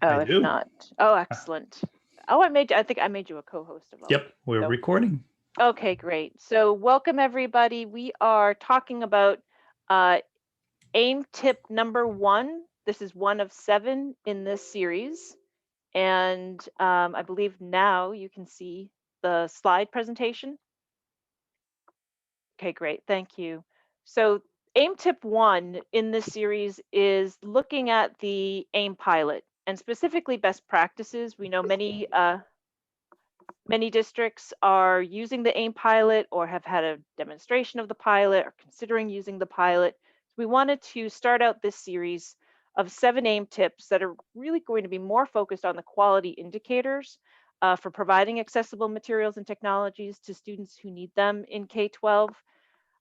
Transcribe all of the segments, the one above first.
Oh, I if do. not. Oh, Uh, excellent. I think I made you a co-host of all of Yep, these. we're So, recording. okay, great. So, welcome everybody. We are talking about uh, AIM tip number one. This is one of seven in this series. And I believe now you can see the slide presentation. Okay, great. Thank you. So, AIM tip one in this series is looking at the AIM pilot and specifically best practices. We know many districts are using the AIM pilot or have had a demonstration of the pilot or considering using the pilot. So we wanted to start out this series of seven AIM tips that are really going to be more focused on the quality indicators for providing accessible materials and technologies to students who need them in K-12.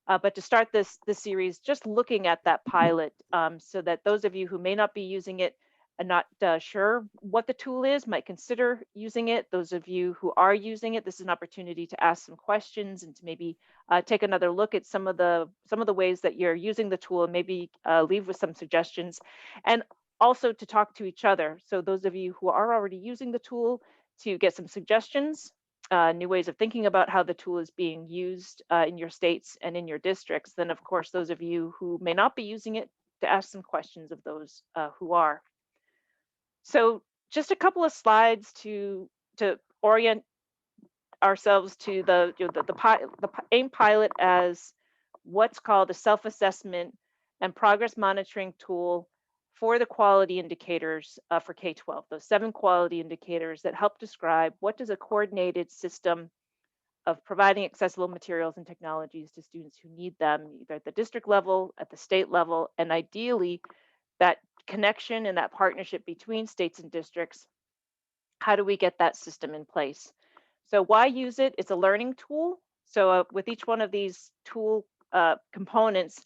But to start this series, just looking at that pilot, so that those of you who may not be using it and not sure what the tool is might consider using it. Those of you who are using it, this is an opportunity to ask some questions and to maybe take another look at some of the ways that you're using the tool and maybe leave with some suggestions, and also to talk to each other. So those of you who are already using the tool to get some suggestions, new ways of thinking about how the tool is being used in your states and in your districts. Then, of course, those of you who may not be using it, to ask some questions of those who are. So, just a couple of slides to orient ourselves to the AIM pilot as what's called a self-assessment and progress monitoring tool for the quality indicators for K-12. Those seven quality indicators that help describe what does a coordinated system of providing accessible materials and technologies to students who need them, either at the district level, at the state level, and ideally that connection and that partnership between states and districts. How do we get that system in place? So why use it? It's a learning tool. So with each one of these tool components,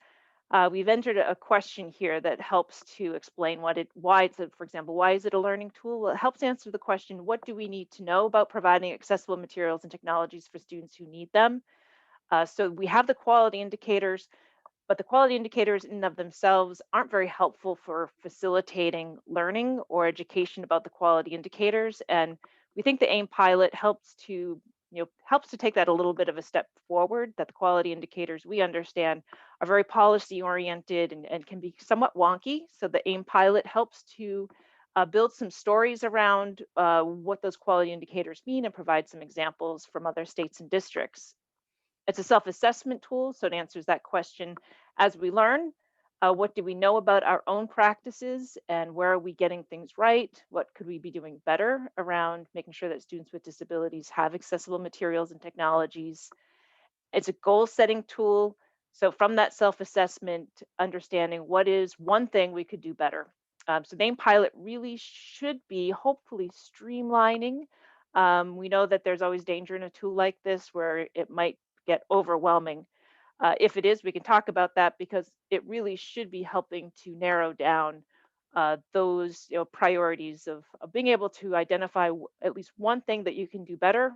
we've entered a question here that helps to explain why it's for example, why is it a learning tool? Well, it helps answer the question, what do we need to know about providing accessible materials and technologies for students who need them? So we have the quality indicators, but the quality indicators in and of themselves aren't very helpful for facilitating learning or education about the quality indicators. And we think the AIM pilot helps to take that a little bit of a step forward, that the quality indicators we understand are very policy oriented and can be somewhat wonky. So the AIM pilot helps to build some stories around what those quality indicators mean and provide some examples from other states and districts. It's a self-assessment tool, so it answers that question as we learn. What do we know about our own practices and where are we getting things right? What could we be doing better around making sure that students with disabilities have accessible materials and technologies? It's a goal setting tool. So from that self-assessment, understanding what is one thing we could do better. So name pilot really should be hopefully streamlining. We know that there's always danger in a tool like this where it might get overwhelming. If it is, we can talk about that because it really should be helping to narrow down those priorities of being able to identify at least one thing that you can do better.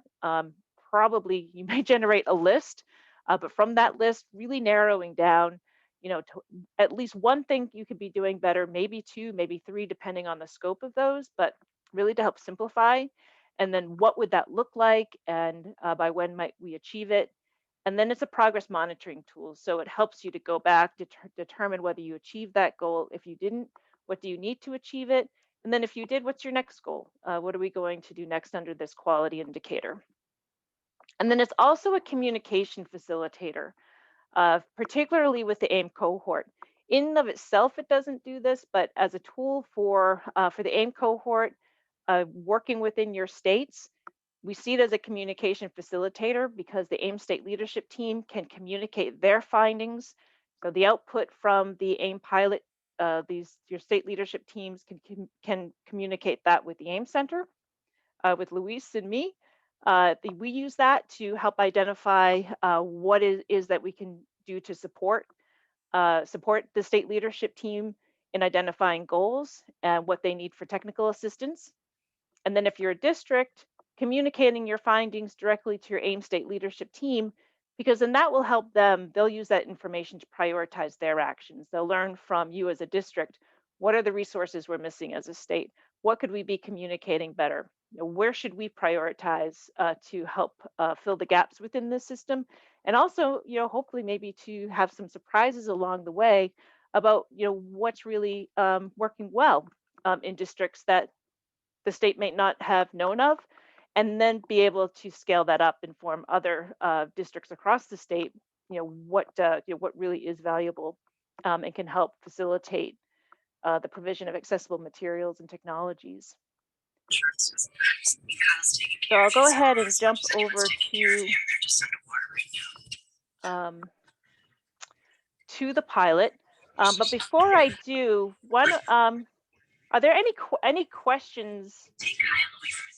Probably you may generate a list, but from that list, really narrowing down, to at least one thing you could be doing better, maybe two, maybe three, depending on the scope of those, but really to help simplify. And then what would that look like, and by when might we achieve it? And then it's a progress monitoring tool. So it helps you to go back, determine whether you achieved that goal. If you didn't, what do you need to achieve it? And then if you did, what's your next goal? What are we going to do next under this quality indicator? And then it's also a communication facilitator, particularly with the AIM cohort. In and of itself, it doesn't do this, but as a tool for the AIM cohort, working within your states, we see it as a communication facilitator because the AIM state leadership team can communicate their findings. So the output from the AIM pilot, these your state leadership teams can communicate that with the AIM Center, with Luis and me. We use that to help identify what is that we can do to support the state leadership team in identifying goals and what they need for technical assistance. And then if you're a district, communicating your findings directly to your AIM state leadership team, because then that will help them. They'll use that information to prioritize their actions. They'll learn from you as a district what are the resources we're missing as a state? What could we be communicating better? Where should we prioritize to help fill the gaps within the system? And also, hopefully maybe to have some surprises along the way about, what's really working well in districts that the state may not have known of, and then be able to scale that up and form other districts across the state. What really is valuable and can help facilitate the provision of accessible materials and technologies. So I'll go ahead and jump over um, to the pilot. But before I do, are there any questions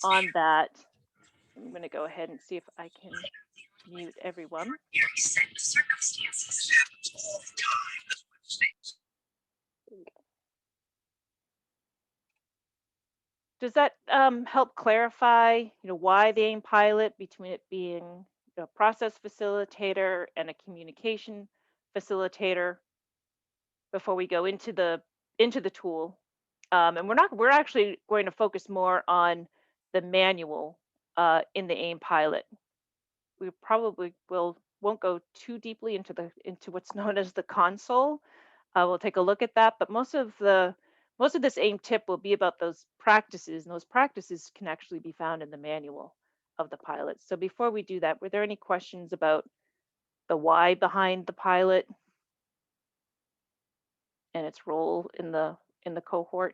on that? I'm going to go ahead and see if I can mute everyone. Does that help clarify, why the AIM pilot, between it being a process facilitator and a communication facilitator, before we go into the tool? And we're actually going to focus more on the manual in the AIM pilot. We probably won't go too deeply into what's known as the console. We'll take a look at that, but most of this AIM tip will be about those practices, and those practices can actually be found in the manual of the pilot. So before we do that, were there any questions about the why behind the pilot and its role in the cohort?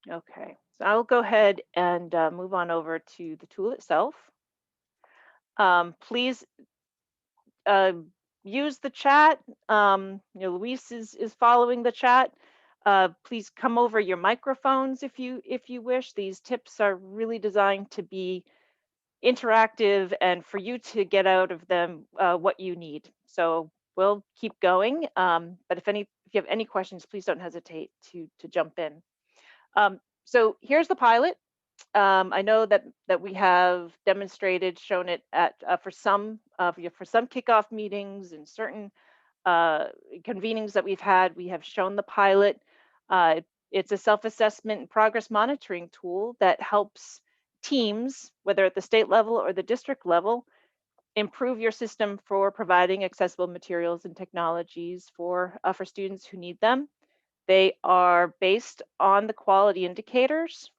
Okay, so I'll go ahead and move on over to the tool itself. Please uh, use the chat. Luis is following the chat. Please come over your microphones if you wish. These tips are really designed to be interactive and for you to get out of them what you need. So we'll keep going. But if you have any questions, please don't hesitate to jump in. So here's the pilot. I know that we have demonstrated, shown it at for some kickoff meetings and certain convenings that we've had. We have shown the pilot. It's a self-assessment and progress monitoring tool that helps teams, whether at the state level or the district level, improve your system for providing accessible materials and technologies for students who need them. They are based on the quality indicators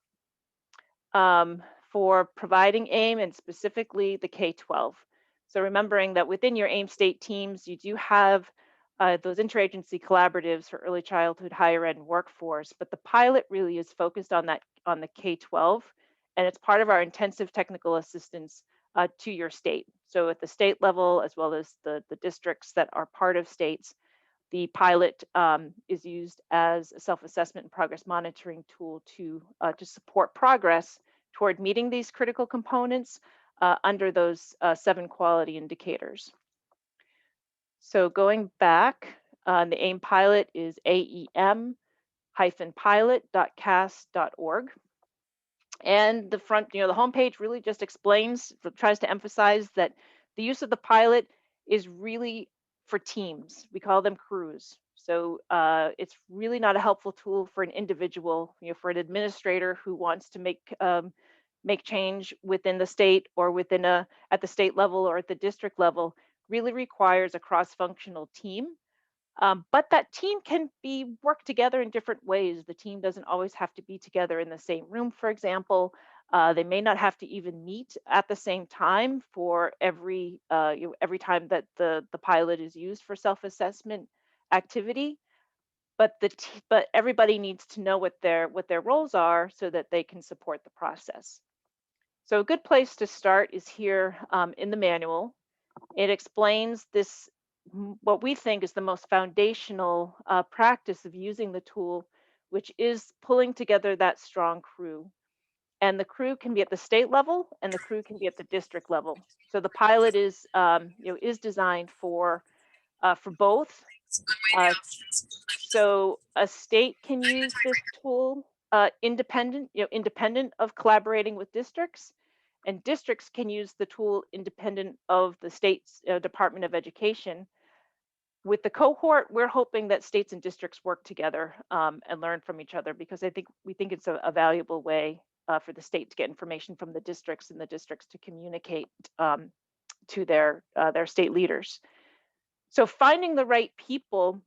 for providing AIM, and specifically the K-12. So remembering that within your AIM state teams, you do have those interagency collaboratives for early childhood, higher ed, and workforce, but the pilot really is focused on the K-12, and it's part of our intensive technical assistance to your state. So at the state level, as well as the districts that are part of states, the pilot is used as a self-assessment and progress monitoring tool to support progress toward meeting these critical components under those 7 quality indicators. So going back, the AIM pilot is aem-pilot.cas.org. And the homepage really just tries to emphasize that the use of the pilot is really for teams. We call them crews. So it's really not a helpful tool for an individual, for an administrator who wants to make change within the state or at the state level or at the district level. Really requires a cross-functional team. But that team can work together in different ways. The team doesn't always have to be together in the same room, for example. They may not have to even meet at the same time for every time that the pilot is used for self-assessment activity. But everybody needs to know what their roles are so that they can support the process. So a good place to start is here in the manual. It explains what we think is the most foundational practice of using the tool, which is pulling together that strong crew. And the crew can be at the state level, and the crew can be at the district level. So the pilot is designed for both. So a state can use this tool independent of collaborating with districts, and districts can use the tool independent of the state's Department of Education. With the cohort, we're hoping that states and districts work together and learn from each other, because we think it's a valuable way for the state to get information from the districts, and the districts to communicate to their state leaders. So finding the right people,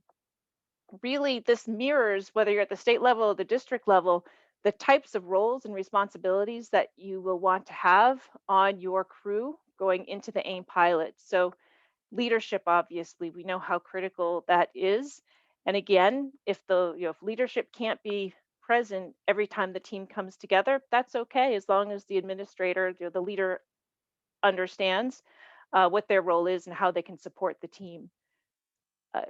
really this mirrors, whether you're at the state level or the district level, the types of roles and responsibilities that you will want to have on your crew going into the AIM pilot. So leadership, obviously, we know how critical that is. And again, if if leadership can't be present every time the team comes together, that's okay, as long as the administrator, the leader, understands what their role is and how they can support the team.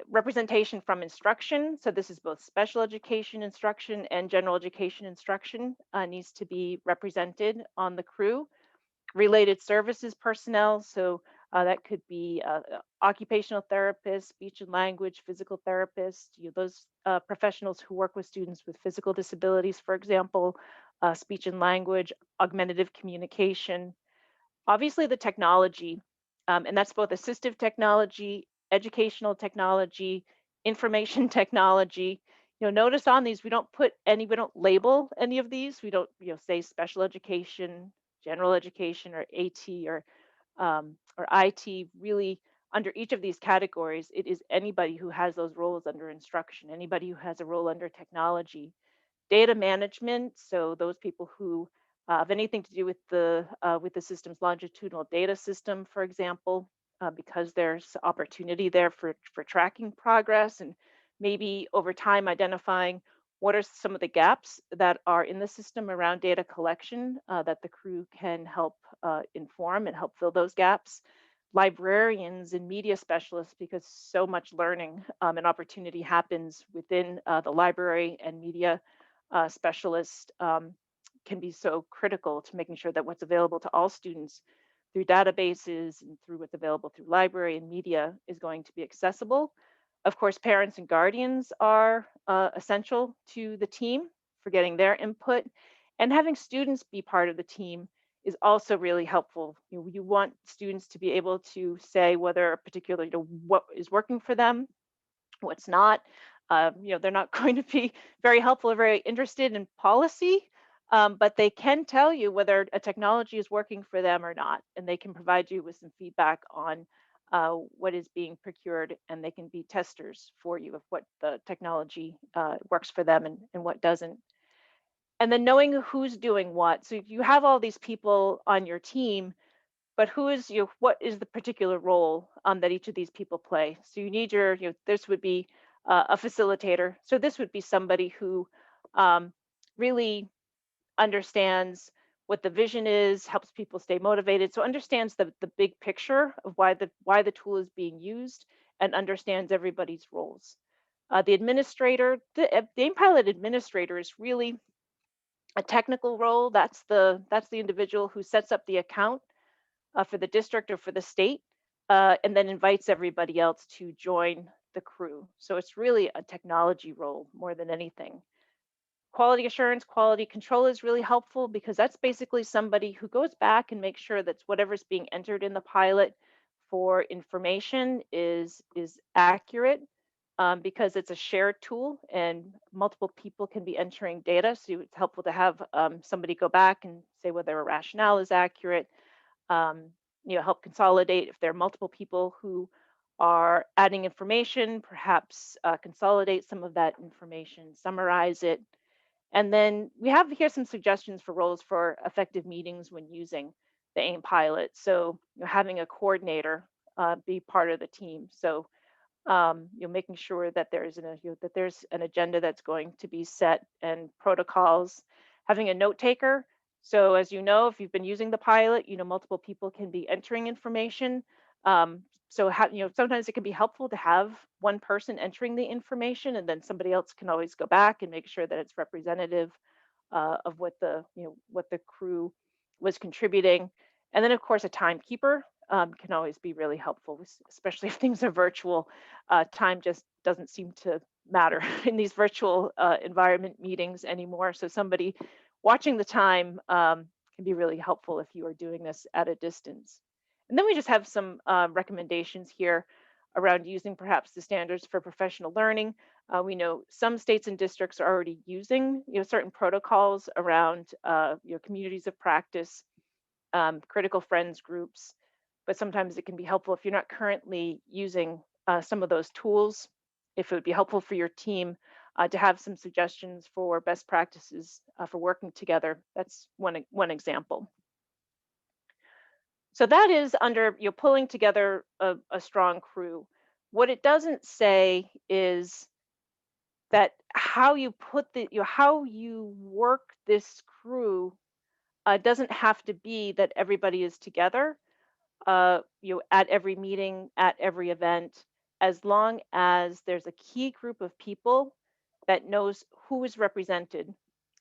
Representation from instruction, so this is both special education instruction and general education instruction, needs to be represented on the crew. Related services personnel, so that could be occupational therapists, speech and language, physical therapists, those professionals who work with students with physical disabilities, for example, speech and language, augmentative communication. Obviously, the technology, and that's both assistive technology, educational technology, information technology. Notice on these, we don't label any of these. We don't, say special education, general education, or AT, or IT. Really, under each of these categories, it is anybody who has those roles under instruction, anybody who has a role under technology. Data management, so those people who have anything to do with the system's longitudinal data system, for example, because there's opportunity there for tracking progress, and maybe over time identifying what are some of the gaps that are in the system around data collection, that the crew can help inform and help fill those gaps. Librarians and media specialists, because so much learning and opportunity happens within the library, and media specialist can be so critical to making sure that what's available to all students through databases and through what's available through library and media is going to be accessible. Of course, parents and guardians are essential to the team for getting their input, and having students be part of the team is also really helpful. You want students to be able to say whether a particular, what is working for them, what's not. They're not going to be very helpful or very interested in policy, but they can tell you whether a technology is working for them or not, and they can provide you with some feedback on what is being procured, and they can be testers for you of what the technology works for them, and what doesn't. And then knowing who's doing what. So you have all these people on your team, but what is the particular role that each of these people play? So you need this would be a facilitator. So this would be somebody who um, really understands what the vision is, helps people stay motivated, so understands the big picture of why the tool is being used, and understands everybody's roles. The administrator, the AIM Pilot administrator, is really a technical role. That's the individual who sets up the account for the district or for the state, and then invites everybody else to join the crew. So it's really a technology role more than anything. Quality assurance, quality control is really helpful, because that's basically somebody who goes back and makes sure that whatever's being entered in the pilot for information is accurate, because it's a shared tool and multiple people can be entering data. So it's helpful to have somebody go back and say whether a rationale is accurate, um, help consolidate if there are multiple people who are adding information, perhaps consolidate some of that information, summarize it. And then we have here some suggestions for roles for effective meetings when using the AIM pilot. So having a coordinator be part of the team. So making sure that there's an agenda that's going to be set, and protocols. Having a note taker. So as you know, if you've been using the pilot, multiple people can be entering information. So sometimes it can be helpful to have one person entering the information, and then somebody else can always go back and make sure that it's representative of what the crew was contributing. And then of course a timekeeper can always be really helpful, especially if things are virtual. Time just doesn't seem to matter in these virtual environment meetings anymore. So somebody watching the time can be really helpful if you are doing this at a distance. And then we just have some recommendations here around using perhaps the standards for professional learning. We know some states and districts are already using certain protocols around communities of practice, critical friends groups, but sometimes it can be helpful if you're not currently using some of those tools, if it would be helpful for your team to have some suggestions for best practices for working together. That's one example. So that is under pulling together a strong crew. What it doesn't say is that how you put how you work this crew doesn't have to be that everybody is together at every meeting, at every event, as long as there's a key group of people that knows who is represented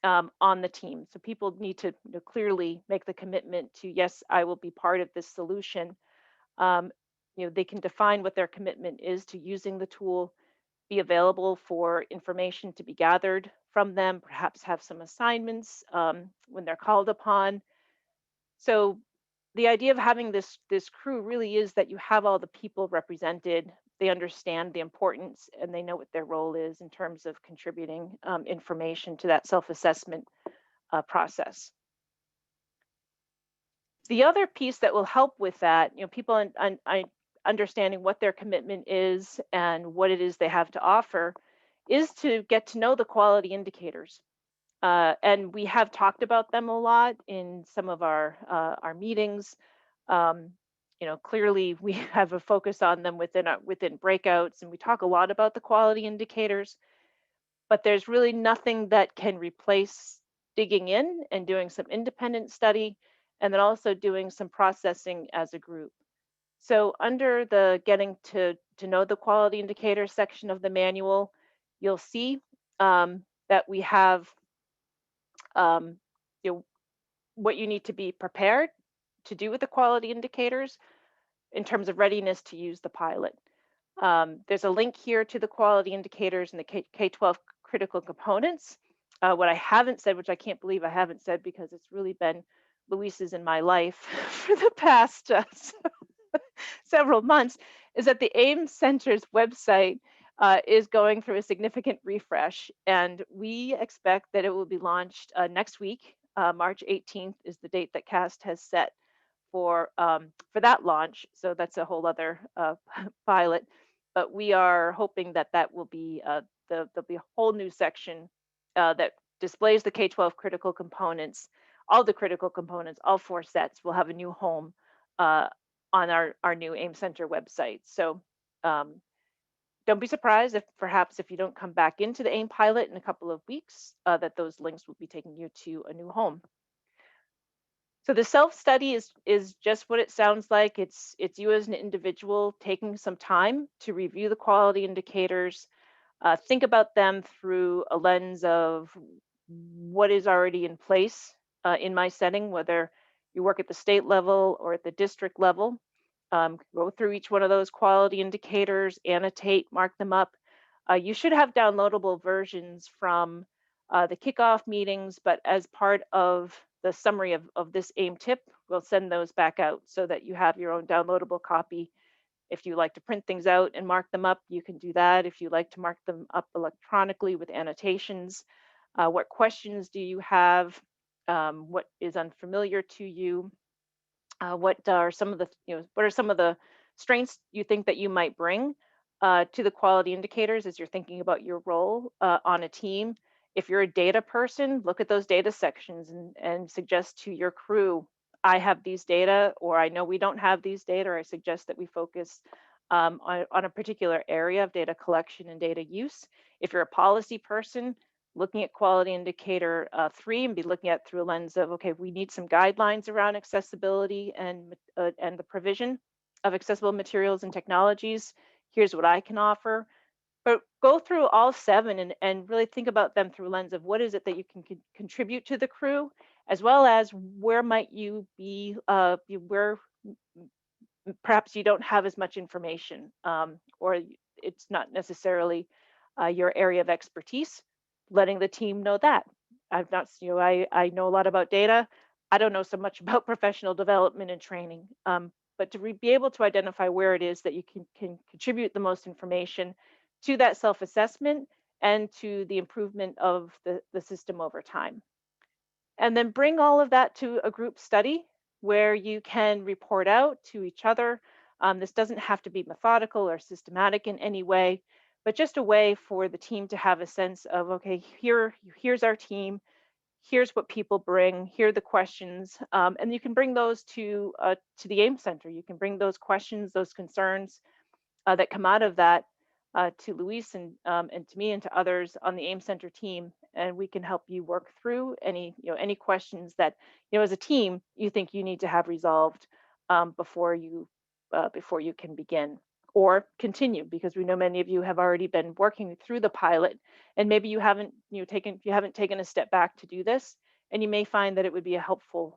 on the team. So people need to clearly make the commitment to, yes, I will be part of this solution. Um, they can define what their commitment is to using the tool, be available for information to be gathered from them, perhaps have some assignments when they're called upon. So the idea of having this crew really is that you have all the people represented. They understand the importance and they know what their role is in terms of contributing information to that self-assessment process. The other piece that will help with that, people understanding what their commitment is and what it is they have to offer, is to get to know the quality indicators. And we have talked about them a lot in some of our meetings. Um, clearly we have a focus on them within breakouts, and we talk a lot about the quality indicators. But there's really nothing that can replace digging in and doing some independent study, and then also doing some processing as a group. So under the getting to know the quality indicator section of the manual, you'll see that we have um, you know, what you need to be prepared to do with the quality indicators in terms of readiness to use the pilot. There's a link here to the quality indicators and the K-12 critical components. What I haven't said, which I can't believe I haven't said because it's really been Luis's in my life for the past several months, is that the AIM Center's website is going through a significant refresh, and we expect that it will be launched next week. March 18th is the date that CAST has set for that launch. So that's a whole other pilot. But we are hoping that that will be there'll be a whole new section that displays the K-12 critical components, all the critical components, all 4 sets will have a new home uh, on our new AIM Center website. So um, don't be surprised if perhaps if you don't come back into the AIM pilot in a couple of weeks, that those links will be taking you to a new home. So the self-study is just what it sounds like. It's you as an individual taking some time to review the quality indicators, think about them through a lens of what is already in place in my setting, whether you work at the state level or at the district level. Go through each one of those quality indicators, annotate, mark them up. You should have downloadable versions from the kickoff meetings, but as part of the summary of this AIM tip, we'll send those back out so that you have your own downloadable copy. If you like to print things out and mark them up, you can do that. If you like to mark them up electronically with annotations, what questions do you have? What is unfamiliar to you? What are some of the what are some of the strengths you think that you might bring to the quality indicators as you're thinking about your role on a team? If you're a data person, look at those data sections and suggest to your crew, I have these data, or I know we don't have these data, or I suggest that we focus on a particular area of data collection and data use. If you're a policy person, looking at quality indicator 3 and be looking at through a lens of, okay, we need some guidelines around accessibility and the provision of accessible materials and technologies. Here's what I can offer. But go through all 7 and really think about them through a lens of what is it that you can contribute to the crew, as well as where might you be, where perhaps you don't have as much information, or it's not necessarily your area of expertise, letting the team know that. I've not, I know a lot about data, I don't know so much about professional development and training, but to be able to identify where it is that you can contribute the most information to that self-assessment and to the improvement of the system over time. And then bring all of that to a group study where you can report out to each other. This doesn't have to be methodical or systematic in any way, but just a way for the team to have a sense of, okay, here's our team, here's what people bring, here are the questions, and you can bring those to the AIM Center. You can bring those questions, those concerns that come out of that to Luis and to me and to others on the AIM Center team, and we can help you work through any questions that as a team you think you need to have resolved before you can begin or continue, because we know many of you have already been working through the pilot, and maybe you haven't taken a step back to do this, and you may find that it would be a helpful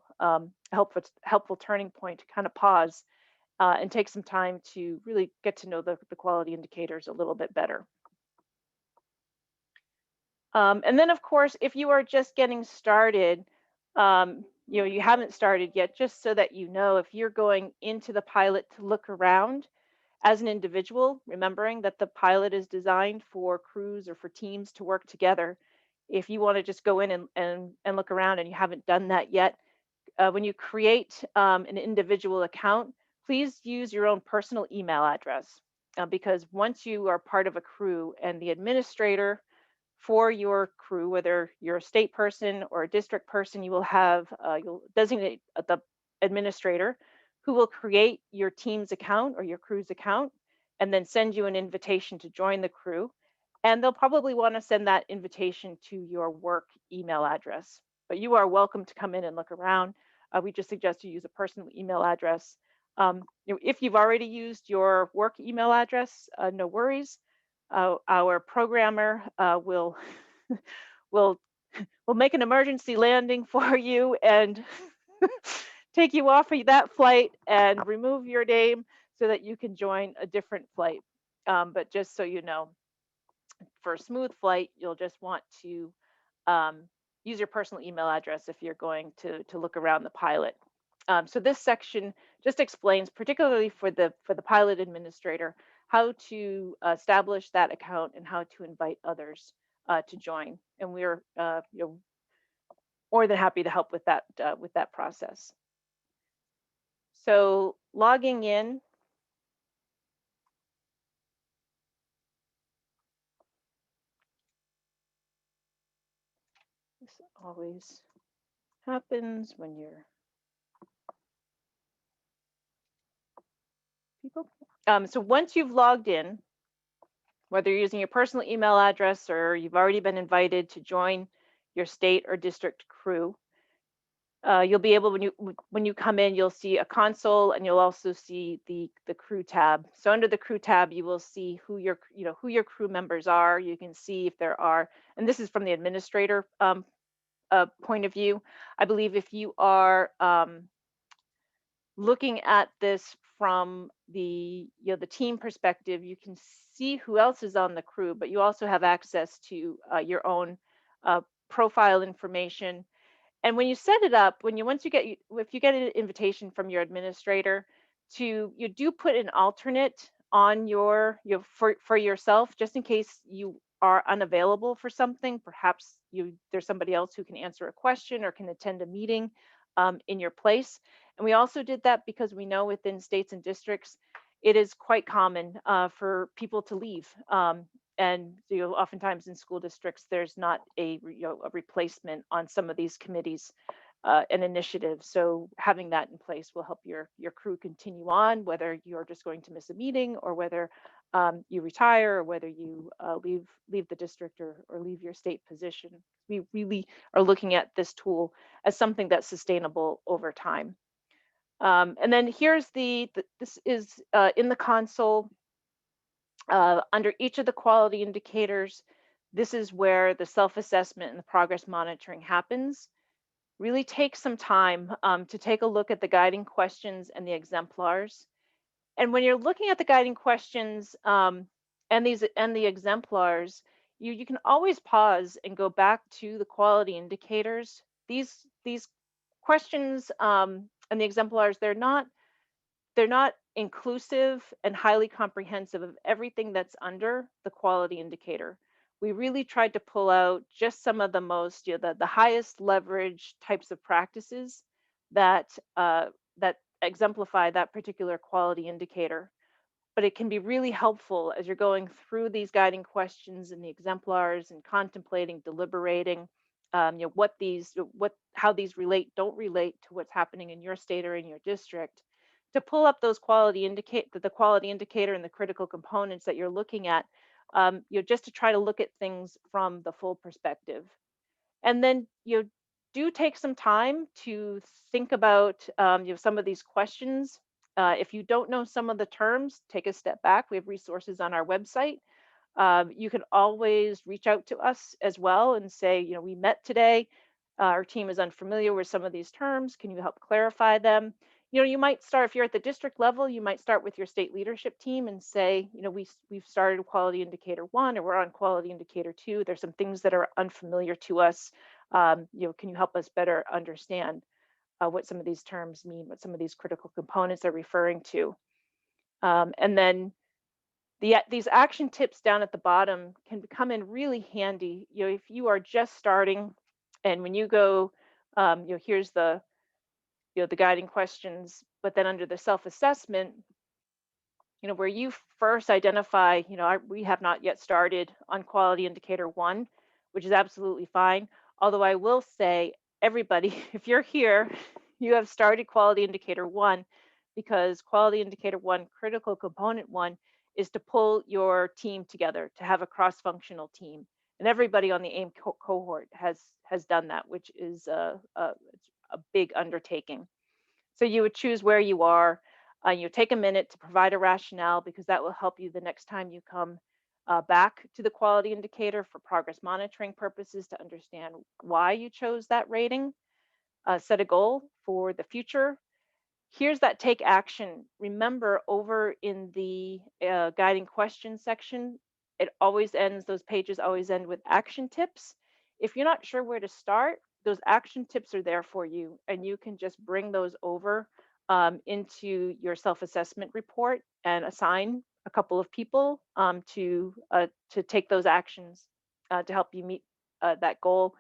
turning point to kind of pause and take some time to really get to know the quality indicators a little bit better. And then, of course, if you are just getting started, you haven't started yet, just so that you know, if you're going into the pilot to look around as an individual, remembering that the pilot is designed for crews or for teams to work together. If you want to just go in and look around and you haven't done that yet, when you create an individual account, please use your own personal email address, because once you are part of a crew and the administrator for your crew, whether you're a state person or a district person, you'll designate the administrator who will create your team's account or your crew's account and then send you an invitation to join the crew. And they'll probably want to send that invitation to your work email address. But you are welcome to come in and look around. We just suggest you use a personal email address. If you've already used your work email address, no worries. Our programmer will will make an emergency landing for you and take you off of that flight and remove your name so that you can join a different flight. But just so you know, for a smooth flight, you'll just want to um, use your personal email address if you're going to look around the pilot. So this section just explains, particularly for the pilot administrator, how to establish that account and how to invite others to join. And we're more than happy to help with that process. So logging in. This always happens when you're people. So once you've logged in, whether you're using your personal email address or you've already been invited to join your state or district crew, you'll be able, when you come in, you'll see a console and you'll also see the crew tab. So under the crew tab, you will see who your crew members are. You can see if there are, and this is from the administrator point of view. I believe if you are looking at this from the team perspective, you can see who else is on the crew, but you also have access to your own profile information. And when you set it up, if you get an invitation from your administrator, you do put an alternate on for yourself, just in case you are unavailable for something. Perhaps there's somebody else who can answer a question or can attend a meeting in your place. And we also did that because we know within states and districts, it is quite common for people to leave. And oftentimes in school districts, there's not a replacement on some of these committees and initiatives. So having that in place will help your crew continue on, whether you're just going to miss a meeting or whether you retire or whether you leave the district or leave your state position. We really are looking at this tool as something that's sustainable over time. And then here's this is in the console. Under each of the quality indicators, this is where the self-assessment and the progress monitoring happens. Really take some time to take a look at the guiding questions and the exemplars. And when you're looking at the guiding questions and the exemplars, you can always pause and go back to the quality indicators. These questions and the exemplars, they're not inclusive and highly comprehensive of everything that's under the quality indicator. We really tried to pull out just some of the most, the highest leverage types of practices that that exemplify that particular quality indicator. But it can be really helpful as you're going through these guiding questions and the exemplars and contemplating, deliberating, how these don't relate to what's happening in your state or in your district, to pull up those the quality indicator and the critical components that you're looking at, just to try to look at things from the full perspective. And then do take some time to think about some of these questions. If you don't know some of the terms, take a step back. We have resources on our website. You can always reach out to us as well and say, we met today. Our team is unfamiliar with some of these terms. Can you help clarify them? You might start, if you're at the district level, you might start with your state leadership team and say, we've started quality indicator 1, or we're on quality indicator 2. There's some things that are unfamiliar to us. Can you help us better understand what some of these terms mean, what some of these critical components are referring to? And then these action tips down at the bottom can come in really handy. If you are just starting, and when you go, here's the guiding questions, but then under the self-assessment, where you first identify, we have not yet started on quality indicator 1, which is absolutely fine. Although I will say, everybody, if you're here, you have started quality indicator 1, because quality indicator 1, critical component 1, is to pull your team together, to have a cross-functional team. And everybody on the AIM cohort has done that, which is it's a big undertaking. So you would choose where you are. You take a minute to provide a rationale, because that will help you the next time you come back to the quality indicator for progress monitoring purposes, to understand why you chose that rating. Set a goal for the future. Here's that take action. Remember, over in the guiding questions section, those pages always end with action tips. If you're not sure where to start, those action tips are there for you, and you can just bring those over into your self-assessment report and assign a couple of people to take those actions to help you meet that goal,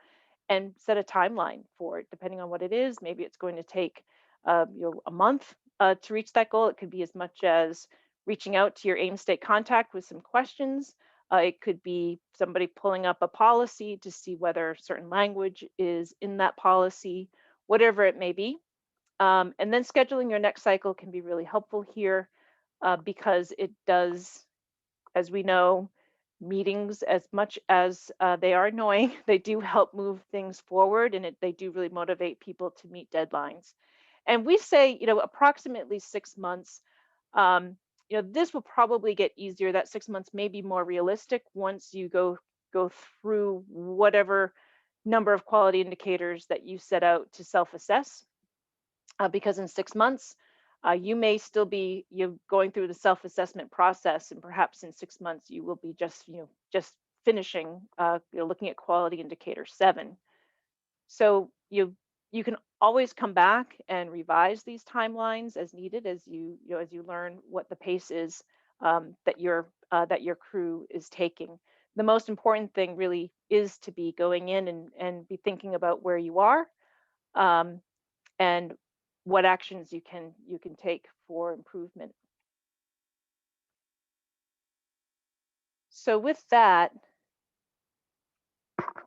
and set a timeline for it, depending on what it is. Maybe it's going to take a month to reach that goal. It could be as much as reaching out to your AIM state contact with some questions. It could be somebody pulling up a policy to see whether certain language is in that policy, whatever it may be. And then scheduling your next cycle can be really helpful here, because it does, as we know, meetings, as much as they are annoying, they do help move things forward, and they do really motivate people to meet deadlines. And we say, approximately 6 months. This will probably get easier. That 6 months may be more realistic once you go through whatever number of quality indicators that you set out to self-assess, because in 6 months, you may still be going through the self-assessment process, and perhaps in 6 months you will be just finishing looking at quality indicator 7. So you can always come back and revise these timelines as needed, as you learn what the pace is that your crew is taking. The most important thing really is to be going in and be thinking about where you are, um, and what actions you can take for improvement. So with that,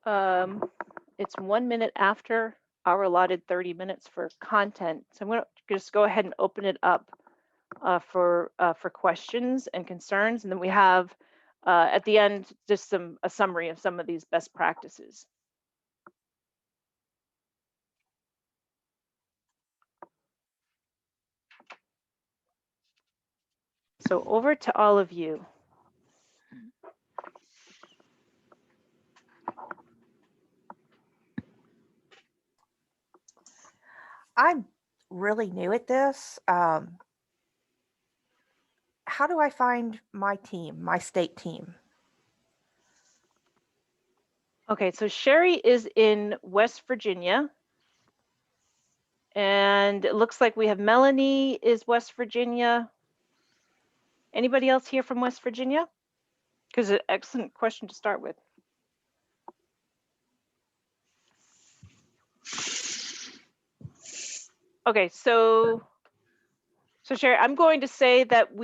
it's 1 minute after our allotted 30 minutes for content. So I'm going to just go ahead and open it up for questions and concerns, and then we have at the end just a summary of some of these best practices. So over to all of you. I'm really new at this. How do I find my team, my state team? Okay, so Sherry is in West Virginia. And it looks like we have Melanie is West Virginia. Anybody else here from West Virginia? Because an excellent question to start with. Okay, so Sherry, I'm going to say that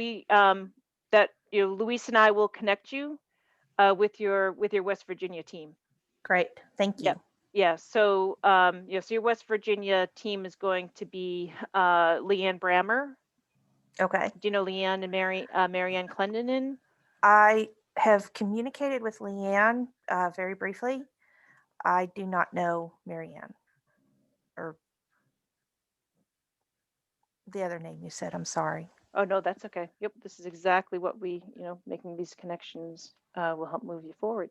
Luis and I will connect you with your West Virginia team. Great, thank you. Yeah. Yeah, so so your West Virginia team is going to be Leanne Brammer. Okay. Do you know Leanne and Marianne Clendenin? I have communicated with Leanne very briefly. I do not know Marianne or the other name you said. I'm sorry. Oh, no, that's okay. Yep, this is exactly what we, making these connections will help move you forward.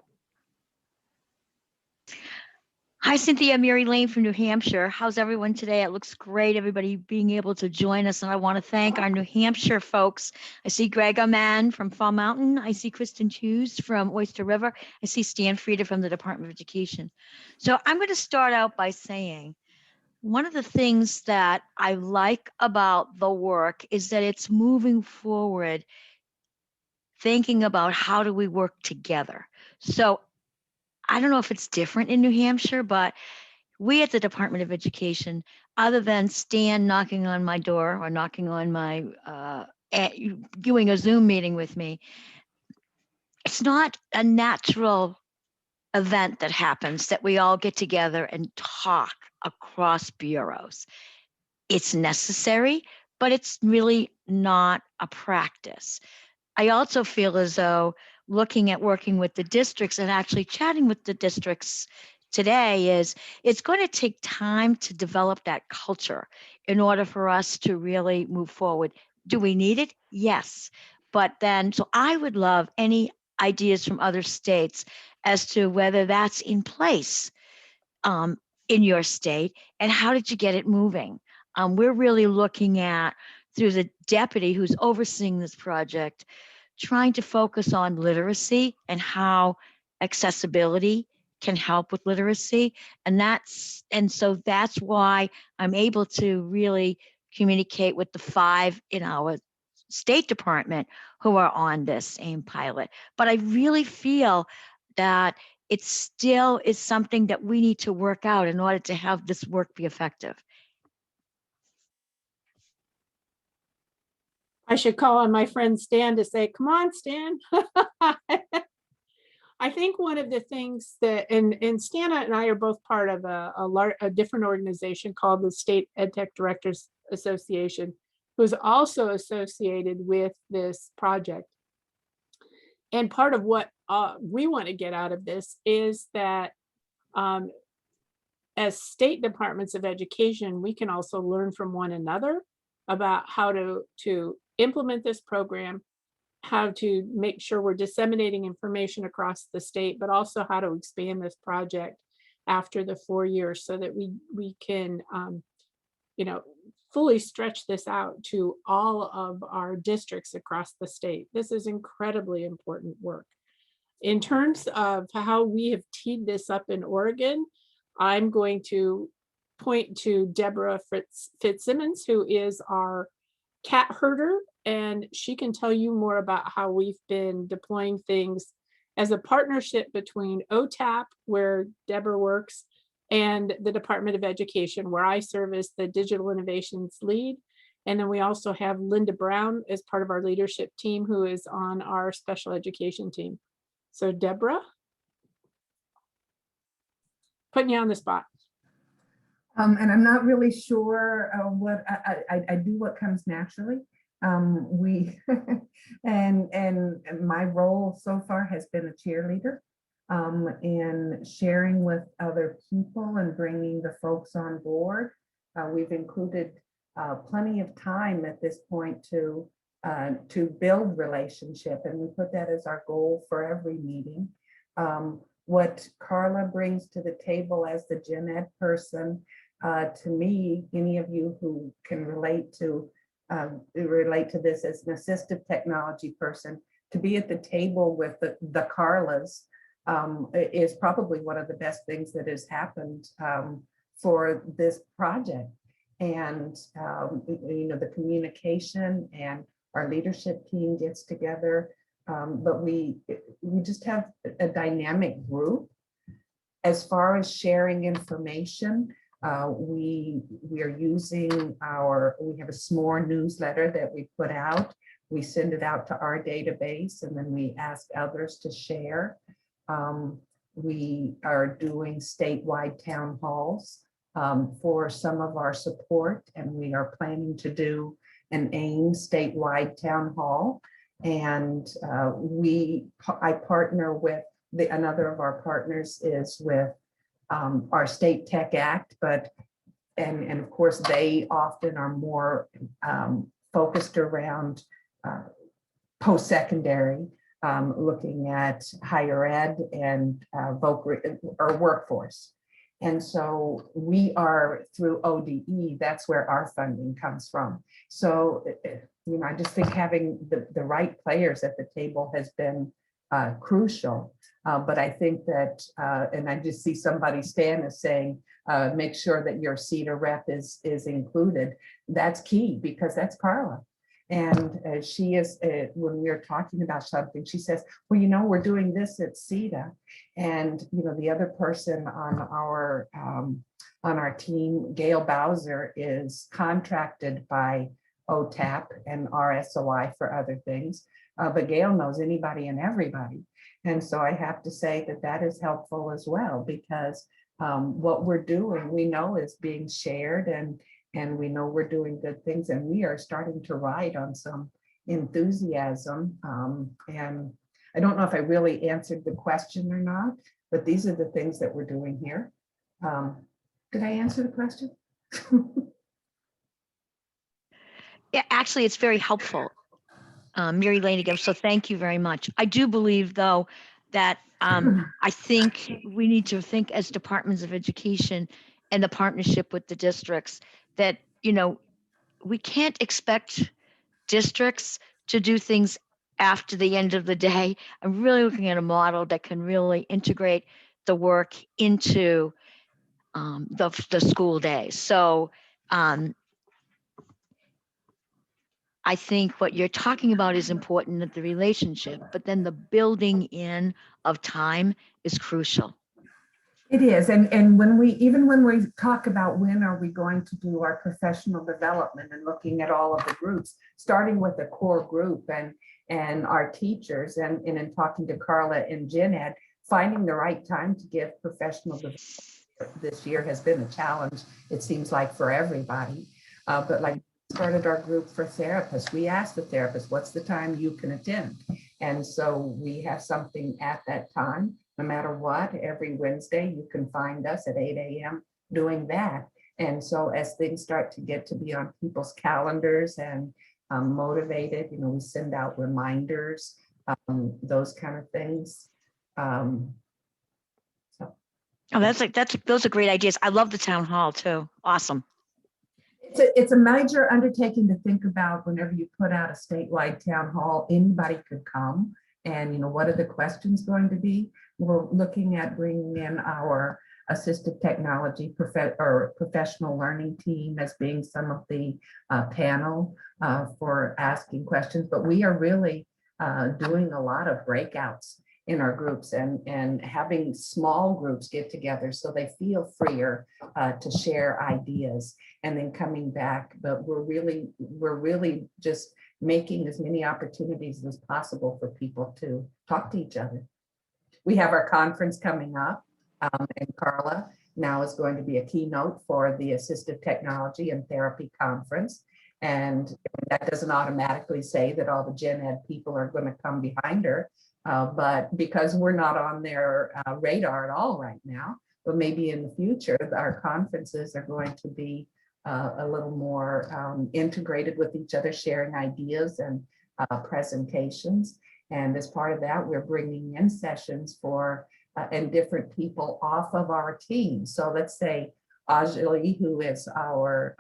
Hi, Cynthia. Mary Lane from New Hampshire. How's everyone today? It looks great, everybody being able to join us. And I want to thank our New Hampshire folks. I see Greg Aman from Fall Mountain. I see Kristen Hughes from Oyster River. I see Stan Frieda from the Department of Education. So I'm going to start out by saying one of the things that I like about the work is that it's moving forward, thinking about how do we work together. So I don't know if it's different in New Hampshire, but we at the Department of Education, other than Stan knocking on my door or knocking on my, doing a Zoom meeting with me, it's not a natural event that happens that we all get together and talk across bureaus. It's necessary, but it's really not a practice. I also feel as though looking at working with the districts and actually chatting with the districts today is it's going to take time to develop that culture in order for us to really move forward. Do we need it? Yes. But then, so I would love any ideas from other states as to whether that's in place in your state and how did you get it moving? We're really looking at, through the deputy who's overseeing this project, trying to focus on literacy and how accessibility can help with literacy. And so that's why I'm able to really communicate with the 5 in our State Department who are on this AIM pilot. But I really feel that it still is something that we need to work out in order to have this work be effective. I should call on my friend Stan to say, come on, Stan. I think one of the things that, and Stan and I are both part of a different organization called the State EdTech Directors Association, who's also associated with this project. And part of what we want to get out of this is that as state departments of education, we can also learn from one another about how to implement this program, how to make sure we're disseminating information across the state, but also how to expand this project after the 4 years so that we can fully stretch this out to all of our districts across the state. This is incredibly important work. In terms of how we have teed this up in Oregon, I'm going to point to Deborah Fitzsimmons, who is our cat herder, and she can tell you more about how we've been deploying things as a partnership between OTAP, where Deborah works, and the Department of Education, where I serve as the Digital Innovations lead. And then we also have Linda Brown as part of our leadership team, who is on our special education team. So Deborah, putting you on the spot. And I'm not really sure what I do what comes naturally. And my role so far has been a cheerleader and sharing with other people and bringing the folks on board. We've included plenty of time at this point to build relationship, and we put that as our goal for every meeting. What Carla brings to the table as the gen ed person, to me, any of you who can relate to this as an assistive technology person, to be at the table with the Carlas is probably one of the best things that has happened for this project. And, the communication and our leadership team gets together. But we just have a dynamic group. As far as sharing information, we are using we have a SMORE newsletter that we put out. We send it out to our database and then we ask others to share. We are doing statewide town halls for some of our support, and we are planning to do an AIM statewide town hall. And I partner with another of our partners is with our State Tech Act, and of course they often are more focused around post-secondary, looking at higher ed and or workforce. And so we are through ODE, that's where our funding comes from. So, I just think having the right players at the table has been crucial. But I think that, and I just see somebody stand as saying, make sure that your CETA rep is included. That's key because that's Carla. And she is, when we're talking about something, she says, well, we're doing this at CETA. And, the other person on our team, Gail Bowser, is contracted by OTAP and RSOI for other things. But Gail knows anybody and everybody. And so I have to say that is helpful as well, because what we're doing, we know is being shared, and we know we're doing good things, and we are starting to ride on some enthusiasm. And I don't know if I really answered the question or not, but these are the things that we're doing here. Did I answer the question? Yeah, actually, it's very helpful, Mary Lane again. So thank you very much. I do believe, though, that I think we need to think as departments of education and the partnership with the districts that, we can't expect districts to do things after the end of the day. I'm really looking at a model that can really integrate the work into the school day. So I think what you're talking about is important at the relationship, but then the building in of time is crucial. It is, and when we talk about when are we going to do our professional development and looking at all of the groups, starting with the core group and our teachers, and in talking to Carla and Gen Ed, finding the right time to give professional development this year has been a challenge, it seems like, for everybody. But like started our group for therapists, we asked the therapist, what's the time you can attend? And so we have something at that time. No matter what, every Wednesday, you can find us at 8 a.m. doing that. And so as things start to get to be on people's calendars and motivated, we send out reminders, those kind of things. Those are great ideas. I love the town hall too. Awesome. It's a major undertaking to think about whenever you put out a statewide town hall. Anybody could come. And what are the questions going to be? We're looking at bringing in our assistive technology professional learning team as being some of the panel for asking questions. But we are really doing a lot of breakouts in our groups and having small groups get together so they feel freer to share ideas and then coming back. But we're really just making as many opportunities as possible for people to talk to each other. We have our conference coming up, and Carla now is going to be a keynote for the Assistive Technology and Therapy Conference. And that doesn't automatically say that all the Gen Ed people are going to come behind her, but because we're not on their radar at all right now, but maybe in the future, our conferences are going to be a little more integrated with each other, sharing ideas and presentations. And as part of that, we're bringing in sessions for and different people off of our team. So let's say Ajali, who is our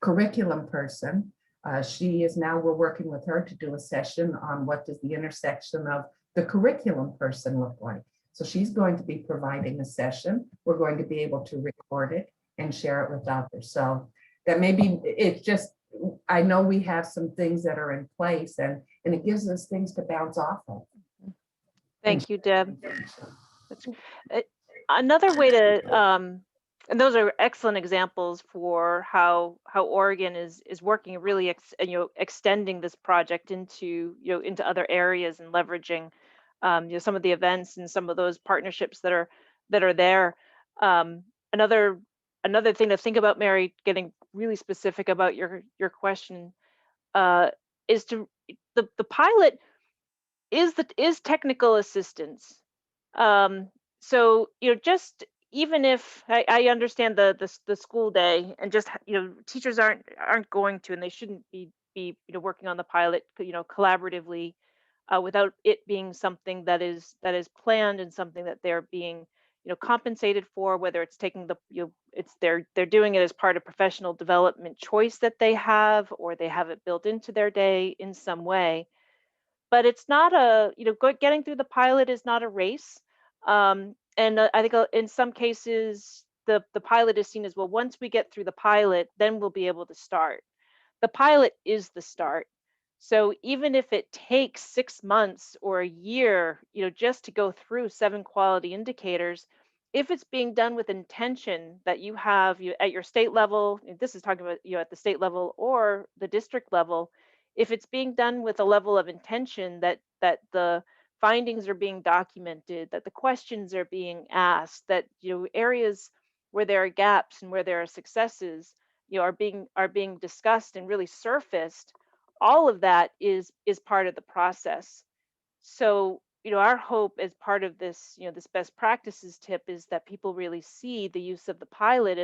curriculum person, we're working with her to do a session on what does the intersection of the curriculum person look like. So she's going to be providing a session. We're going to be able to record it and share it with others. So that maybe it's just, I know we have some things that are in place and it gives us things to bounce off of. Thank you, Deb. That's, another way to, and those are excellent examples for how Oregon is working and really extending this project into into other areas and leveraging some of the events and some of those partnerships that are there. Another thing to think about, Mary, getting really specific about your question, is the pilot is technical assistance. So just even if I understand the school day and just teachers aren't going to, and they shouldn't be working on the pilot collaboratively without it being something that is planned and something that they're being compensated for, whether it's taking the it's they're doing it as part of professional development choice that they have, or they have it built into their day in some way. But it's not a getting through the pilot is not a race. And I think in some cases the pilot is seen as, well, once we get through the pilot, then we'll be able to start. The pilot is the start. So even if it takes 6 months or a year, just to go through 7 quality indicators, if it's being done with intention that you have at your state level, and this is talking about at the state level or the district level, if it's being done with a level of intention that the findings are being documented, that the questions are being asked, that areas where there are gaps and where there are successes are being discussed and really surfaced, all of that is part of the process. So our hope as part of this this best practices tip is that people really see the use of the pilot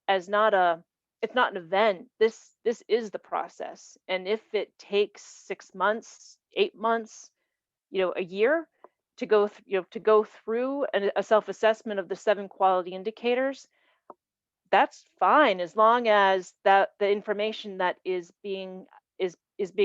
as not a, it's not an event. This is the process. And if it takes 6 months, 8 months, a year to go to go through a self-assessment of the 7 quality indicators, that's fine, as long as that the information that is being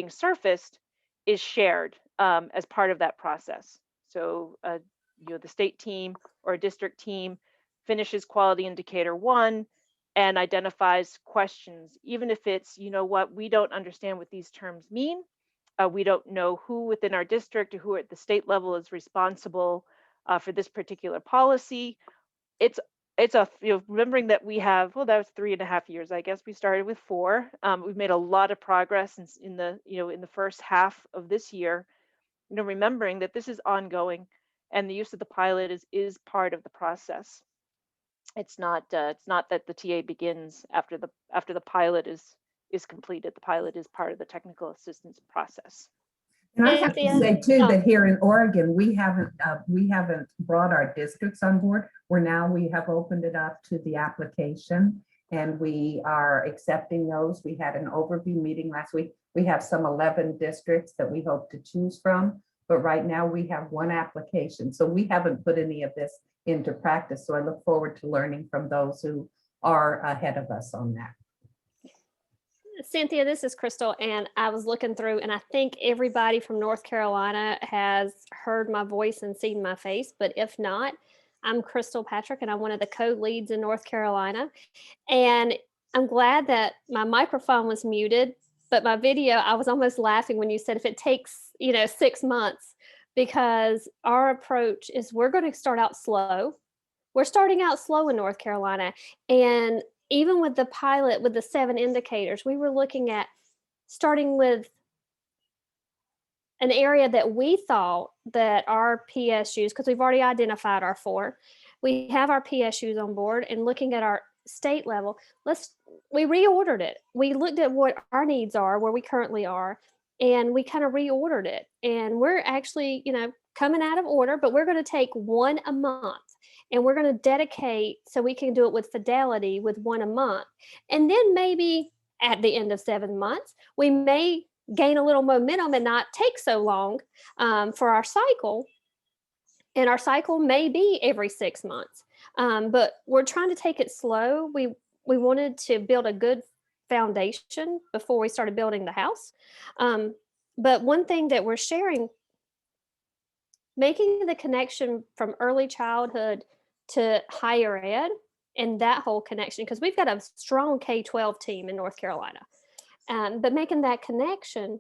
surfaced is shared as part of that process. So the state team or a district team finishes quality indicator 1 and identifies questions, even if it's, what, we don't understand what these terms mean. We don't know who within our district or who at the state level is responsible for this particular policy. It's a, remembering that we have, well, that was 3.5 years, I guess. We started with 4. We've made a lot of progress in the in the first half of this year, remembering that this is ongoing and the use of the pilot is part of the process. It's not that the TA begins after the pilot is completed. The pilot is part of the technical assistance process. And I have to say too, that here in Oregon, we haven't brought our districts on board. We have opened it up to the application and we are accepting those. We had an overview meeting last week. We have some 11 districts that we hope to choose from, but right now we have 1 application. So we haven't put any of this into practice. So I look forward to learning from those who are ahead of us on that. Cynthia, this is Crystal, and I was looking through, and I think everybody from North Carolina has heard my voice and seen my face, but if not, I'm Crystal Patrick, and I'm one of the co-leads in North Carolina. And I'm glad that my microphone was muted, but my video, I was almost laughing when you said if it takes 6 months, because our approach is we're going to start out slow. We're starting out slow in North Carolina, and even with the pilot, with the 7 indicators, we were looking at starting with an area that we thought that our PSUs, because we've already identified our 4, we have our PSUs on board, and looking at our state level, we reordered it. We looked at what our needs are, where we currently are, and we kind of reordered it. And we're actually, coming out of order, but we're going to take 1 a month. And we're going to dedicate so we can do it with fidelity with 1 a month. And then maybe at the end of 7 months, we may gain a little momentum and not take so long for our cycle. And our cycle may be every 6 months. But we're trying to take it slow. We wanted to build a good foundation before we started building the house. But one thing that we're sharing, making the connection from early childhood to higher ed and that whole connection, because we've got a strong K-12 team in North Carolina. But making that connection,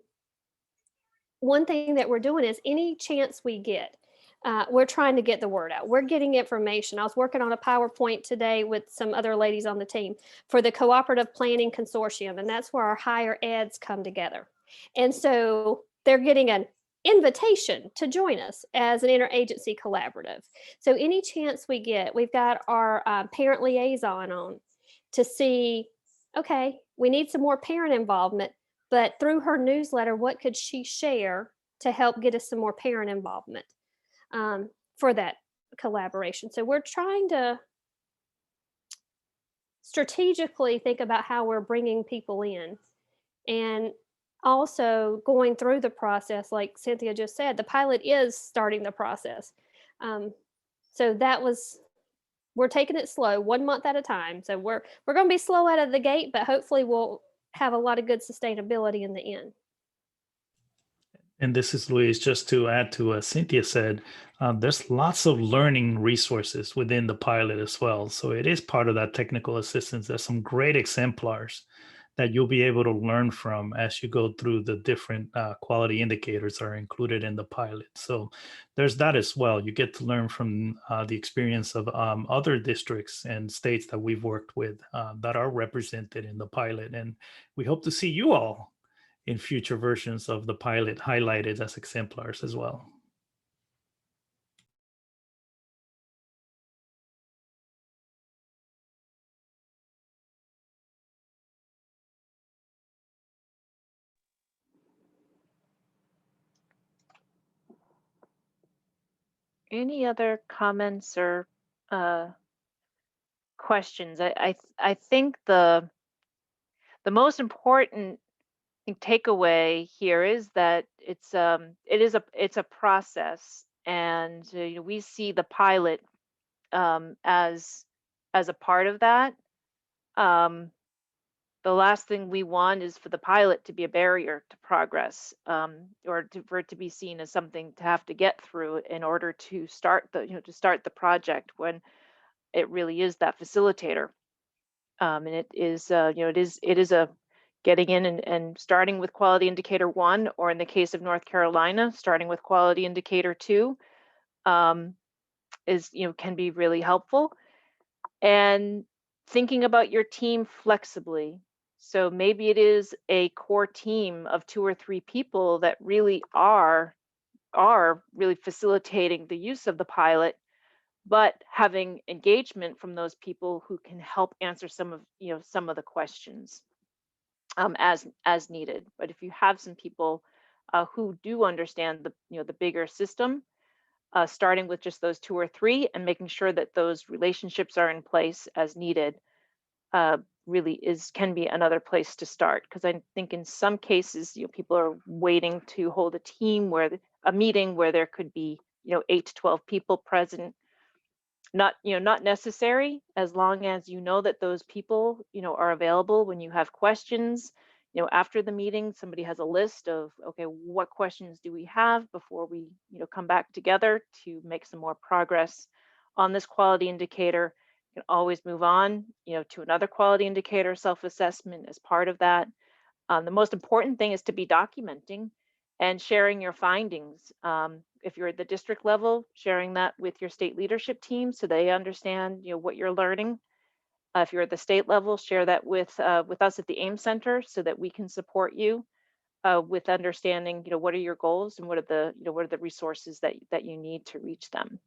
one thing that we're doing is any chance we get, we're trying to get the word out. We're getting information. I was working on a PowerPoint today with some other ladies on the team for the Cooperative Planning Consortium, and that's where our higher eds come together. And so they're getting an invitation to join us as an interagency collaborative. So any chance we get, we've got our parent liaison on to see, okay, we need some more parent involvement, but through her newsletter, what could she share to help get us some more parent involvement for that collaboration? So we're trying to strategically think about how we're bringing people in, and also going through the process. Like Cynthia just said, the pilot is starting the process. So that was, we're taking it slow, 1 month at a time. So we're going to be slow out of the gate, but hopefully we'll have a lot of good sustainability in the end. And this is Luis, just to add to what Cynthia said, there's lots of learning resources within the pilot as well. So it is part of that technical assistance. There's some great exemplars that you'll be able to learn from as you go through the different quality indicators that are included in the pilot. So there's that as well. You get to learn from the experience of other districts and states that we've worked with that are represented in the pilot. And we hope to see you all in future versions of the pilot highlighted as exemplars as well. Any other comments or questions? I think the most important takeaway here is that it's a process, and you know, we see the pilot as a part of that. The last thing we want is for the pilot to be a barrier to progress, or for it to be seen as something to have to get through in order to start the project, when it really is that facilitator. And it is it is a getting in and starting with quality indicator 1, or in the case of North Carolina, starting with quality indicator 2, is can be really helpful. And thinking about your team flexibly. So maybe it is a core team of 2 or 3 people that really are really facilitating the use of the pilot, but having engagement from those people who can help answer some of the questions as needed. But if you have some people who do understand the bigger system, starting with just those 2 or 3 and making sure that those relationships are in place as needed, really can be another place to start. Because I think in some cases, people are waiting to hold a meeting where there could be 8 to 12 people present. Not necessary, as long as that those people are available when you have questions. After the meeting, somebody has a list of, okay, what questions do we have before we come back together to make some more progress on this quality indicator. You can always move on to another quality indicator self-assessment as part of that. The most important thing is to be documenting and sharing your findings. If you're at the district level, sharing that with your state leadership team so they understand what you're learning. If you're at the state level, share that with us at the AIM Center so that we can support you with understanding what are your goals and what are the resources that you need to reach them.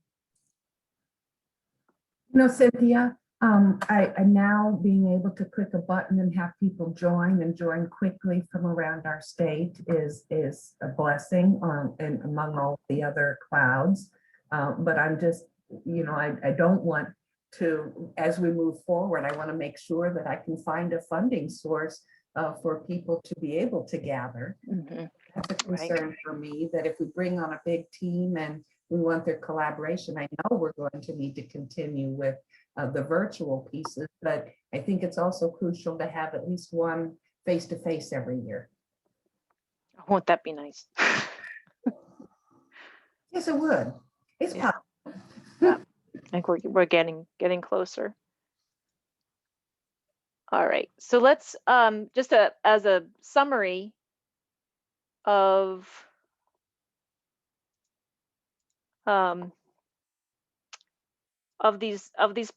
Cynthia, I now being able to click a button and have people join quickly from around our state is a blessing and among all the other clouds. But I'm just, I don't want to, as we move forward, I want to make sure that I can find a funding source for people to be able to gather. Mm-hmm. That's a concern for me, that if we bring on a big team and we want their collaboration, I know we're going to need to continue with the virtual pieces, but I think it's also crucial to have at least one face-to-face every year. Won't that be nice? Yes, it would. It's possible. I think we're getting closer. All right, so let's just as a summary of um, these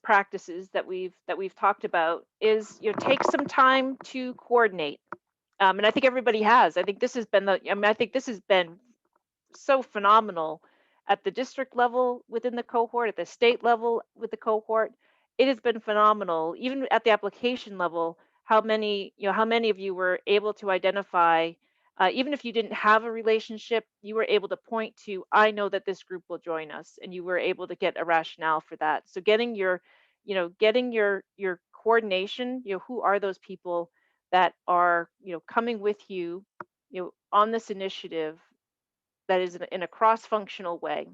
practices that we've talked about is, you know, take some time to coordinate. And I think everybody has. I think this has been I think this has been so phenomenal at the district level within the cohort, at the state level with the cohort. It has been phenomenal, even at the application level, how many, you know, how many of you were able to identify, even if you didn't have a relationship, you were able to point to, I know that this group will join us, and you were able to get a rationale for that. So getting your, you know, getting your coordination, you know, who are those people that are, you know, coming with you, you know, on this initiative that is in a cross-functional way.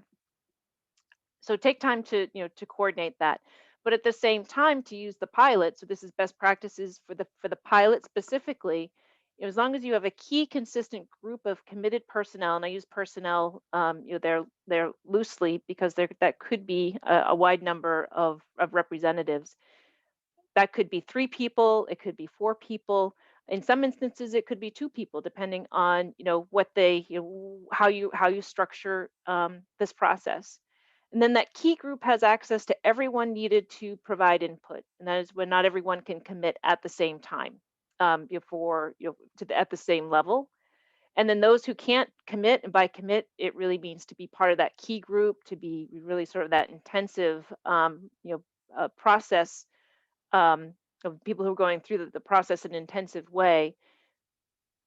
So take time to, you know, to coordinate that, but at the same time to use the pilot. So this is best practices for the pilot specifically. You know, as long as you have a key consistent group of committed personnel, and I use personnel, you know, they're loosely because that could be a wide number of representatives. That could be 3 people, it could be 4 people. In some instances, it could be 2 people, depending on, you know, what they, you know, how you structure this process. And then that key group has access to everyone needed to provide input, and that is when not everyone can commit at the same time, you know, for, you know, at the same level. And then those who can't commit, and by commit, it really means to be part of that key group, to be really sort of that intensive, you know, process, of people who are going through the process in an intensive way.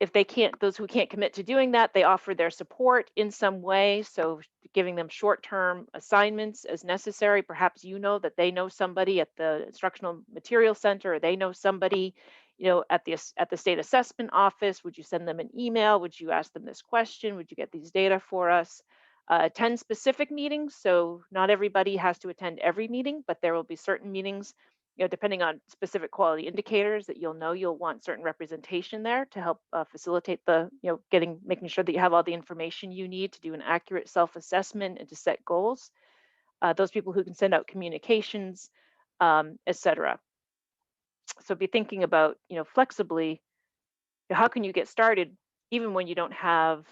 If they can't, those who can't commit to doing that, they offer their support in some way. So giving them short-term assignments as necessary. Perhaps you know that they know somebody at the instructional material center, or they know somebody, you know, at the state assessment office. Would you send them an email? Would you ask them this question? Would you get these data for us? Attend specific meetings. So not everybody has to attend every meeting, but there will be certain meetings, you know, depending on specific quality indicators that you'll want certain representation there to help facilitate the, you know, making sure that you have all the information you need to do an accurate self-assessment and to set goals. Those people who can send out communications, etc. So be thinking about, you know, flexibly, how can you get started even when you don't have,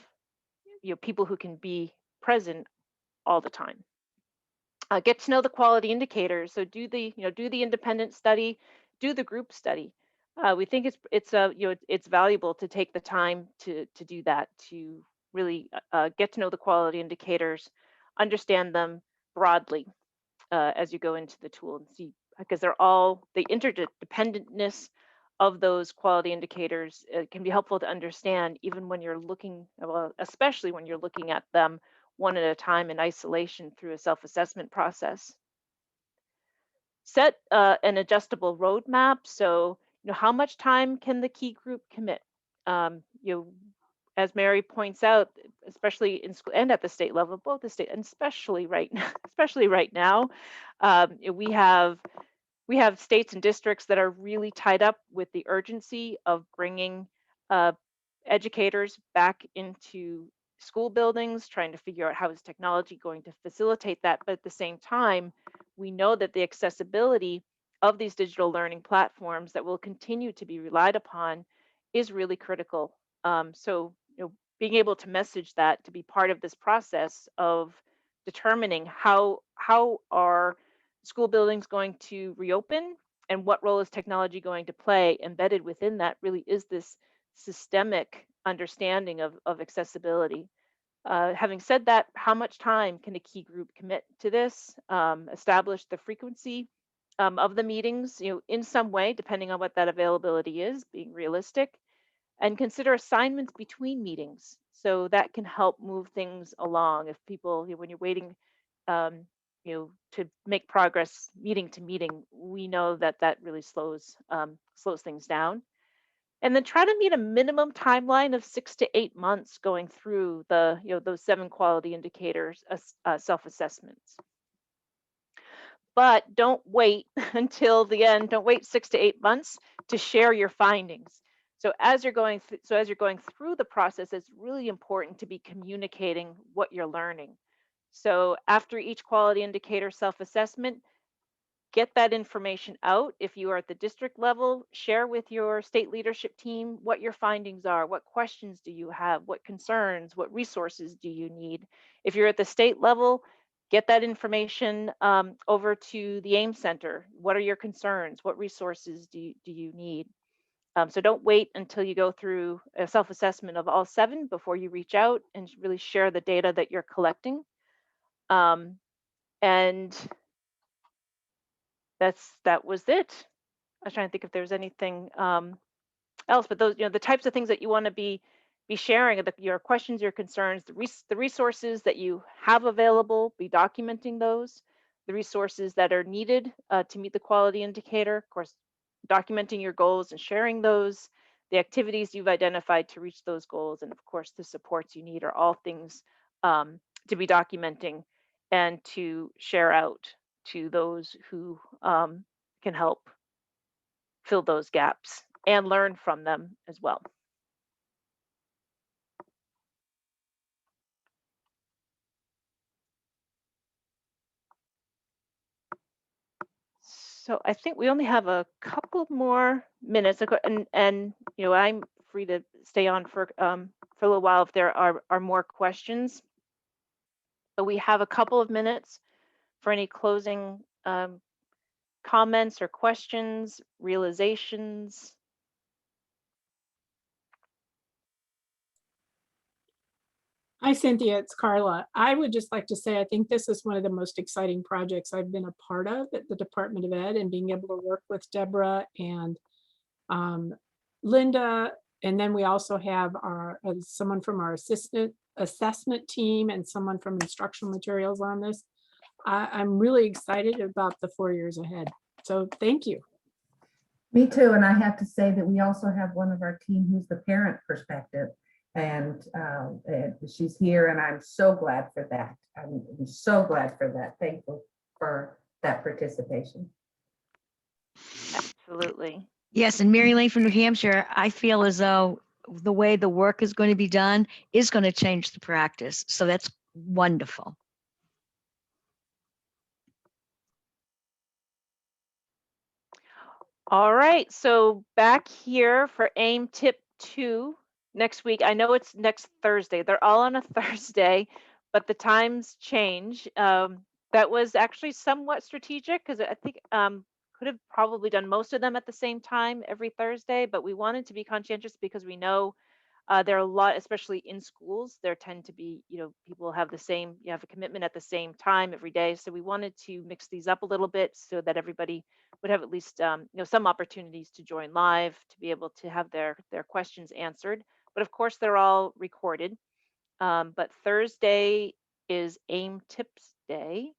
you know, people who can be present all the time. Get to know the quality indicators. So do the independent study, do the group study. We think you know, it's valuable to take the time to do that, to really get to know the quality indicators, understand them broadly as you go into the tool, and see, because they're all the interdependentness of those quality indicators can be helpful to understand, even when you're looking, well, especially when you're looking at them one at a time in isolation through a self-assessment process. Set an adjustable roadmap. So, you know, how much time can the key group commit? You know, as Mary points out, especially in school and at the state level, both the state and especially right now, especially right now, we have states and districts that are really tied up with the urgency of bringing uh, educators back into school buildings, trying to figure out how is technology going to facilitate that. But at the same time, we know that the accessibility of these digital learning platforms that will continue to be relied upon is really critical. So, you know, being able to message that, to be part of this process of determining how are school buildings going to reopen, and what role is technology going to play, embedded within that really is this systemic understanding of accessibility. Having said that, how much time can a key group commit to this? Establish the frequency of the meetings, you know, in some way, depending on what that availability is, being realistic, and consider assignments between meetings. So that can help move things along. If people, you know, when you're waiting, um, you know, to make progress meeting to meeting, we know that that really slows things down. And then try to meet a minimum timeline of 6 to 8 months going through the, you know, those 7 quality indicators, self-assessments. But don't wait until the end. Don't wait 6 to 8 months to share your findings. So as you're going through the process, it's really important to be communicating what you're learning. So after each quality indicator self-assessment, get that information out. If you are at the district level, share with your state leadership team what your findings are, what questions do you have, what concerns, what resources do you need. If you're at the state level, get that information over to the AIM Center. What are your concerns? What resources do you need? So don't wait until you go through a self-assessment of all 7 before you reach out and really share the data that you're collecting. And that was it. I was trying to think if there was anything else, but those, the types of things that you want to be sharing, your questions, your concerns, the resources that you have available, be documenting those, the resources that are needed to meet the quality indicator, of course, documenting your goals and sharing those, the activities you've identified to reach those goals, and of course, the supports you need are all things to be documenting and to share out to those who can help fill those gaps and learn from them as well. So I think we only have a couple more minutes, and I'm free to stay on for a little while if there are more questions. But we have a couple of minutes for any closing comments or questions, realizations. Hi, Cynthia, it's Carla. I would just like to say, I think this is one of the most exciting projects I've been a part of at the Department of Ed, and being able to work with Deborah and Linda. And then we also have someone from our assessment team and someone from instructional materials on this. I'm really excited about the 4 years ahead. So thank you. Me too. And I have to say that we also have one of our team who's the parent perspective. And she's here, and I'm so glad for that. I'm so glad for that. Thankful for that participation. Absolutely. Yes, and Mary Lane from New Hampshire, I feel as though the way the work is going to be done is going to change the practice. So that's wonderful. All right, so back here for AIM Tip 2 next week. I know it's next Thursday. They're all on a Thursday, but the times change. That was actually somewhat strategic because I think could have probably done most of them at the same time every Thursday, but we wanted to be conscientious because we know there are a lot, especially in schools, there tend to be, people have you have a commitment at the same time every day. So we wanted to mix these up a little bit so that everybody would have at least, some opportunities to join live, to be able to have their questions answered. But of course, they're all recorded. But Thursday is AIM Tips Day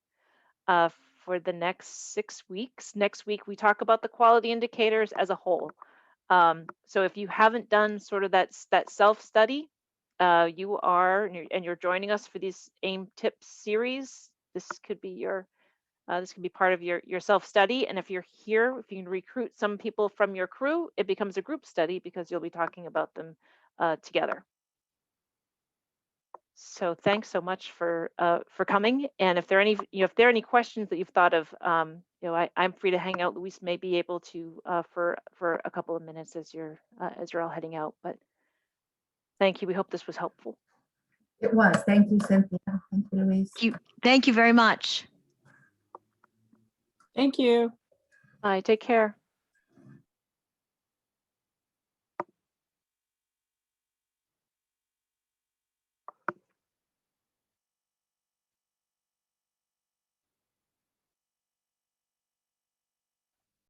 for the next 6 weeks. Next week, we talk about the quality indicators as a whole. So if you haven't done sort of that self-study, you're joining us for this AIM Tips series, this could be part of your self-study. And if you're here, if you can recruit some people from your crew, it becomes a group study because you'll be talking about them together. So thanks so much for coming. And if there are any questions that you've thought of, I'm free to hang out. Luis may be able to for a couple of minutes as you're all heading out. But thank you. We hope this was helpful. It was. Thank you, Cynthia. Thank you, Louise. Thank you very much. Thank you. Take care.